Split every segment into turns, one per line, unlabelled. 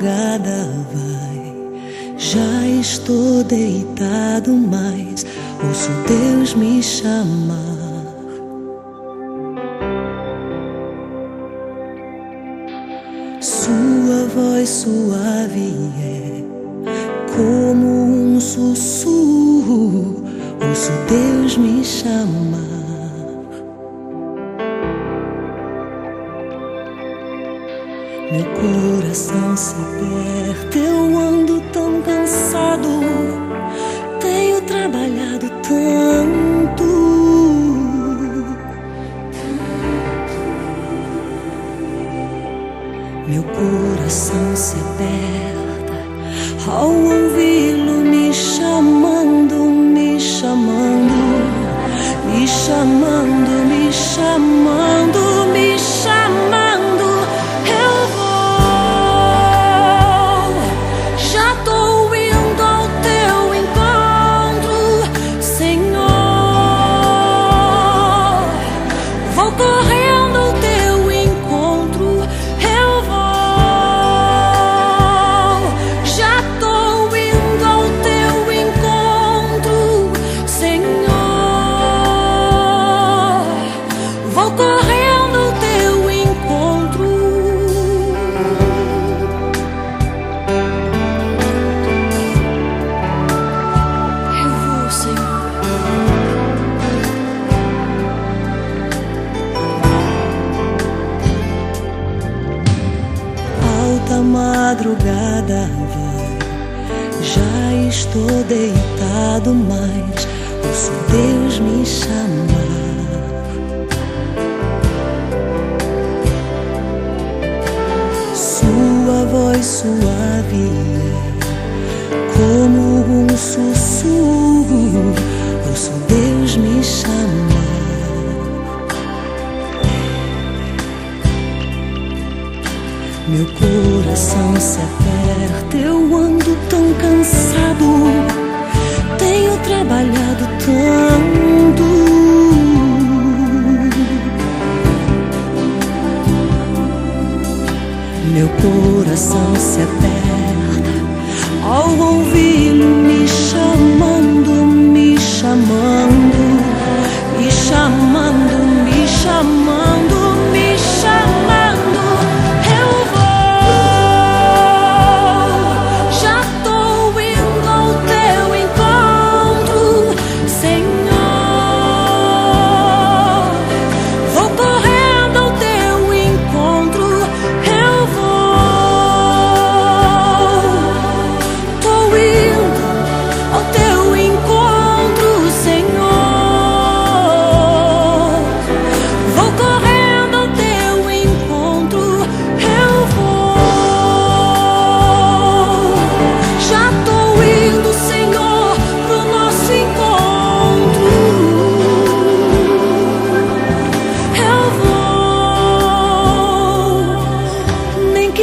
madrugada vai, já estou deitado, mas ouço Deus me chamar. Sua voz suave é como um sussurro, ouço Deus me chamar. Meu coração se aperta, eu ando tão cansado, tenho trabalhado tanto. Meu coração se aperta ao ouvi-lo me chamando, me chamando, me chamando, me chamando, me chamando. A madrugada vai, já estou deitado, mas ouço Deus me chamar. Sua voz suave é como um sussurro, ouço Deus me chamar. Meu coração se aperta, eu ando tão cansado, tenho trabalhado tanto. Meu coração se aperta ao ouvi-lo me chamando, me chamando, me chamando, me chamando, me chamando.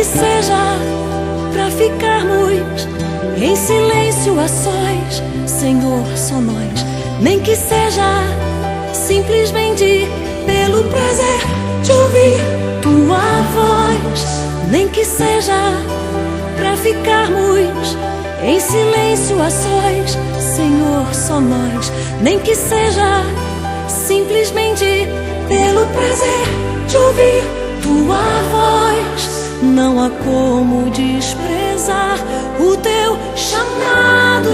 Seja pra ficarmos em silêncio a sós, Senhor, só nós. Nem que seja simplesmente pelo prazer de ouvir tua voz. Nem que seja pra ficarmos em silêncio a sós, Senhor, só nós. Nem que seja simplesmente pelo prazer de ouvir tua voz. Não há como desprezar o teu chamado,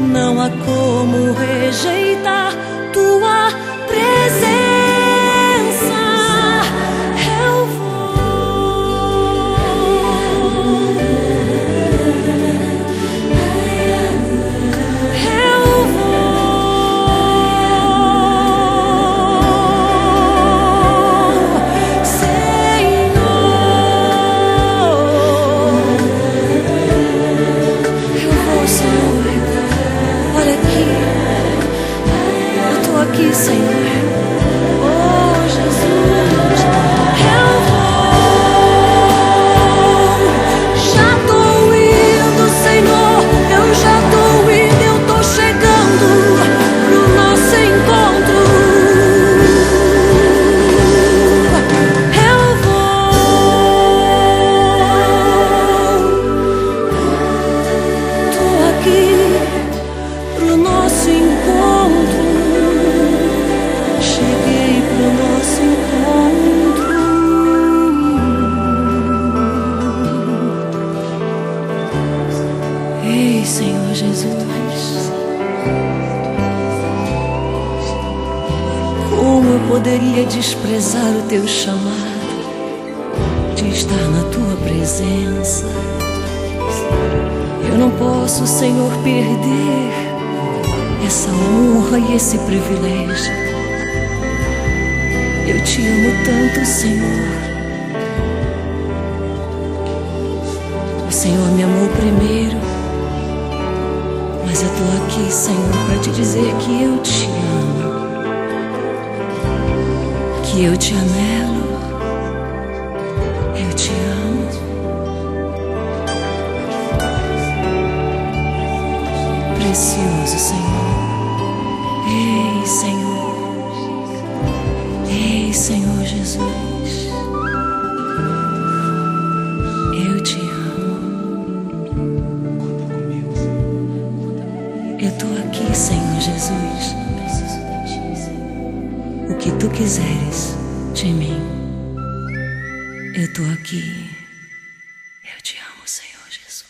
não há como rejeitar tua presença. Eu vou, eu vou. Ei, Senhor Jesus, como eu poderia desprezar o teu chamado de estar na tua presença? Eu não posso, Senhor, perder essa honra e esse privilégio. Eu te amo tanto, Senhor. O Senhor me amou primeiro, mas eu tô aqui, Senhor, para te dizer que eu te amo, que eu te anelo, eu te amo. Precioso Senhor. Ei, Senhor. Ei, Senhor Jesus. Eu te amo. Eu tô aqui, Senhor Jesus. O que tu quiseres de mim, eu tô aqui. Eu te amo, Senhor Jesus.